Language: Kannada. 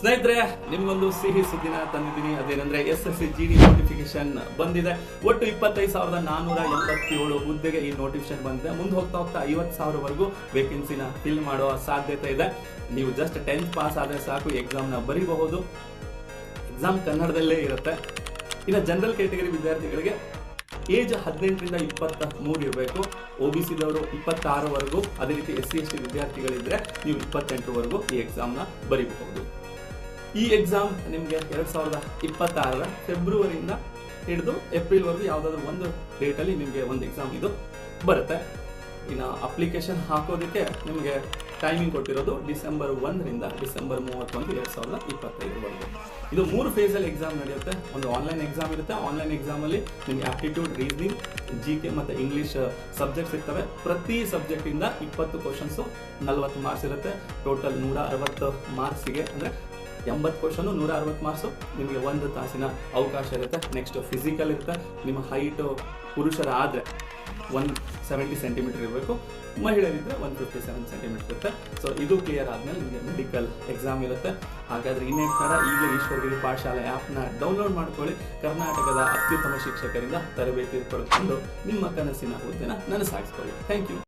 ಸ್ನೇಹಿತರೆ, ನಿಮ್ಗೊಂದು ಸಿಹಿ ಸುದ್ದಿನ ತಂದಿದ್ದೀನಿ. ಅದೇನಂದ್ರೆ SSC GD ನೋಟಿಫಿಕೇಶನ್ ಬಂದಿದೆ. ಒಟ್ಟು 25,487 ಹುದ್ದೆಗೆ ಈ ನೋಟಿಫಿಕೇಶನ್ ಬಂದಿದೆ. ಮುಂದೆ ಹೋಗ್ತಾ 50,000 ವರೆಗೂ ವೇಕೆನ್ಸಿನ ಫಿಲ್ ಮಾಡುವ ಸಾಧ್ಯತೆ ಇದೆ. ನೀವು ಜಸ್ಟ್ 10th ಪಾಸ್ ಆದ್ರೆ ಸಾಕು, ಎಕ್ಸಾಮ್ನ ಬರೀಬಹುದು. ಎಕ್ಸಾಮ್ ಕನ್ನಡದಲ್ಲೇ ಇರುತ್ತೆ. ಇನ್ನು ಜನರಲ್ ಕ್ಯಾಟಗರಿ ವಿದ್ಯಾರ್ಥಿಗಳಿಗೆ ಏಜ್ 18ರಿಂದ 23 ಇರಬೇಕು. OBC ದವರು 26ವರೆಗೂ, ಅದೇ ರೀತಿ SC ST ವಿದ್ಯಾರ್ಥಿಗಳಿದ್ರೆ ನೀವು 28ವರೆಗೂ ಈ ಎಕ್ಸಾಮ್ನ ಬರೀಬಹುದು. ಈ ಎಕ್ಸಾಮ್ ನಿಮಗೆ 2026 ಫೆಬ್ರವರಿಯಿಂದ ಹಿಡಿದು ಏಪ್ರಿಲ್ ವರೆಗೂ ಯಾವುದಾದ್ರೂ ಒಂದು ಡೇಟಲ್ಲಿ ನಿಮಗೆ ಒಂದು ಎಕ್ಸಾಮ್ ಇದು ಬರುತ್ತೆ. ಇನ್ನು ಅಪ್ಲಿಕೇಶನ್ ಹಾಕೋದಕ್ಕೆ ನಿಮಗೆ ಟೈಮಿಂಗ್ ಕೊಟ್ಟಿರೋದು ಡಿಸೆಂಬರ್ 1ರಿಂದ ಡಿಸೆಂಬರ್ 31, 2025ವರೆಗೂ. ಇದು 3 ಫೇಸಲ್ಲಿ ಎಕ್ಸಾಮ್ ನಡೆಯುತ್ತೆ. ಒಂದು ಆನ್ಲೈನ್ ಎಕ್ಸಾಮ್ ಇರುತ್ತೆ. ಆನ್ಲೈನ್ ಎಕ್ಸಾಮಲ್ಲಿ ನಿಮಗೆ ಆಪ್ಟಿಟ್ಯೂಡ್, ರೀಸನಿಂಗ್, GK ಮತ್ತು ಇಂಗ್ಲೀಷ್ ಸಬ್ಜೆಕ್ಟ್ಸ್ ಇರ್ತವೆ. ಪ್ರತಿ ಸಬ್ಜೆಕ್ಟಿಂದ 20 ಕ್ವಶನ್ಸು, 40 ಮಾರ್ಕ್ಸ್ ಇರುತ್ತೆ. ಟೋಟಲ್ 160 ಮಾರ್ಕ್ಸಿಗೆ, ಅಂದರೆ 80 ಕ್ವಶನು, 160 ಮಾರ್ಕ್ಸು. ನಿಮಗೆ 1 ತಾಸಿನ ಅವಕಾಶ ಇರುತ್ತೆ. ನೆಕ್ಸ್ಟ್ ಫಿಸಿಕಲ್ ಇರುತ್ತೆ. ನಿಮ್ಮ ಹೈಟು ಪುರುಷರ ಆದರೆ 170 ಸೆಂಟಿಮೀಟರ್ ಇರಬೇಕು, ಮಹಿಳೆಯರಿದ್ದರೆ 157 ಸೆಂಟಿಮೀಟರ್ ಇರುತ್ತೆ. ಸೊ ಇದು ಕ್ಲಿಯರ್ ಆದಮೇಲೆ ನಿಮಗೆ ಮೆಡಿಕಲ್ ಎಕ್ಸಾಮ್ ಇರುತ್ತೆ. ಹಾಗಾದರೆ ಇನ್ನೇನು ತಡ, ಈಗಲೇ ಈಶ್ವರಗಿರಿ ಪಾಠಶಾಲೆ ಆ್ಯಪ್ನ ಡೌನ್ಲೋಡ್ ಮಾಡ್ಕೊಳ್ಳಿ. ಕರ್ನಾಟಕದ ಅತ್ಯುತ್ತಮ ಶಿಕ್ಷಕರಿಂದ ತರಬೇತಿ ಪಡೆದುಕೊಂಡು ನಿಮ್ಮ ಕನಸಿನ ಹುದ್ದೆನ ನನಸಾಗಿಸ್ಕೊಳ್ಳಿ. Thank you.